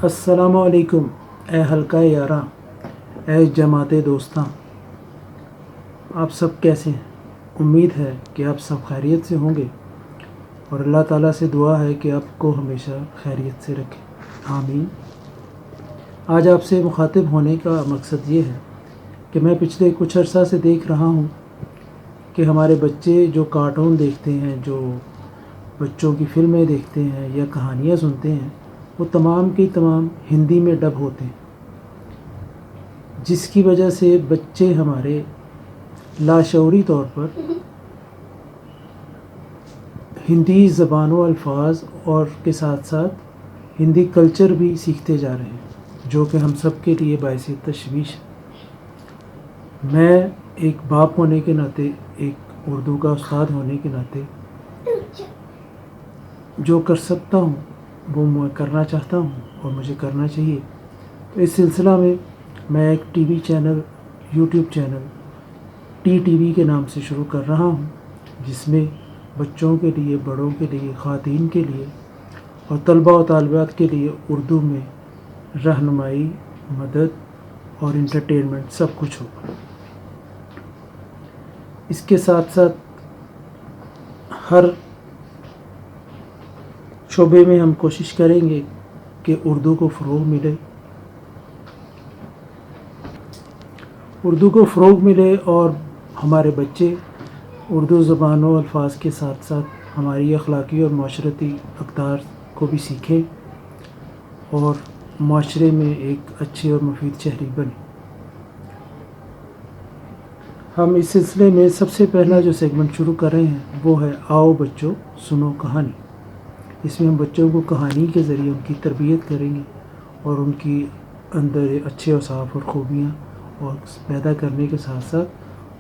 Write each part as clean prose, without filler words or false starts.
السلام علیکم اے حلقہ یاراں، اے جماعت دوستاں، آپ سب کیسے ہیں؟ امید ہے کہ آپ سب خیریت سے ہوں گے اور اللہ تعالیٰ سے دعا ہے کہ آپ کو ہمیشہ خیریت سے رکھے، آمین۔ آج آپ سے مخاطب ہونے کا مقصد یہ ہے کہ میں پچھلے کچھ عرصہ سے دیکھ رہا ہوں کہ ہمارے بچے جو کارٹون دیکھتے ہیں، جو بچوں کی فلمیں دیکھتے ہیں یا کہانیاں سنتے ہیں، وہ تمام کی تمام ہندی میں ڈب ہوتے ہیں، جس کی وجہ سے بچے ہمارے لاشعوری طور پر ہندی زبان و الفاظ اور کے ساتھ ساتھ ہندی کلچر بھی سیکھتے جا رہے ہیں، جو کہ ہم سب کے لیے باعث تشویش ہے۔ میں ایک باپ ہونے کے ناطے، ایک اردو کا استاد ہونے کے ناطے جو کر سکتا ہوں وہ میں کرنا چاہتا ہوں اور مجھے کرنا چاہیے۔ تو اس سلسلہ میں ایک T V channel, YouTube channel T T V کے نام سے شروع کر رہا ہوں، جس میں بچوں کے لیے، بڑوں کے لیے، خواتین کے لیے اور طلباء و طالبات کے لیے اردو میں رہنمائی، مدد اور انٹرٹینمنٹ سب کچھ ہوگا۔ اس کے ساتھ ساتھ ہر شعبے میں ہم کوشش کریں گے کہ اردو کو فروغ ملے اور ہمارے بچے اردو زبان و الفاظ کے ساتھ ساتھ ہماری اخلاقی اور معاشرتی اقدار کو بھی سیکھیں اور معاشرے میں ایک اچھے اور مفید شہری بنے۔ ہم اس سلسلے میں سب سے پہلا جو سیگمنٹ شروع کر رہے ہیں وہ ہے آؤ بچوں سنو کہانی۔ اس میں ہم بچوں کو کہانی کے ذریعے ان کی تربیت کریں گے اور ان کی اندر اچھے اوصاف اور خوبیاں اور پیدا کرنے کے ساتھ ساتھ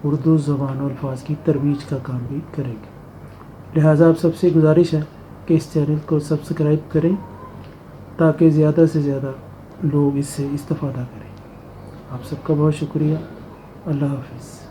اردو زبان و الفاظ کی ترویج کا کام بھی کریں گے۔ لہٰذا آپ سب سے گزارش ہے کہ اس چینل کو سبسکرائب کریں تاکہ زیادہ سے زیادہ لوگ اس سے استفادہ کریں۔ آپ سب کا بہت شکریہ۔ اللہ حافظ۔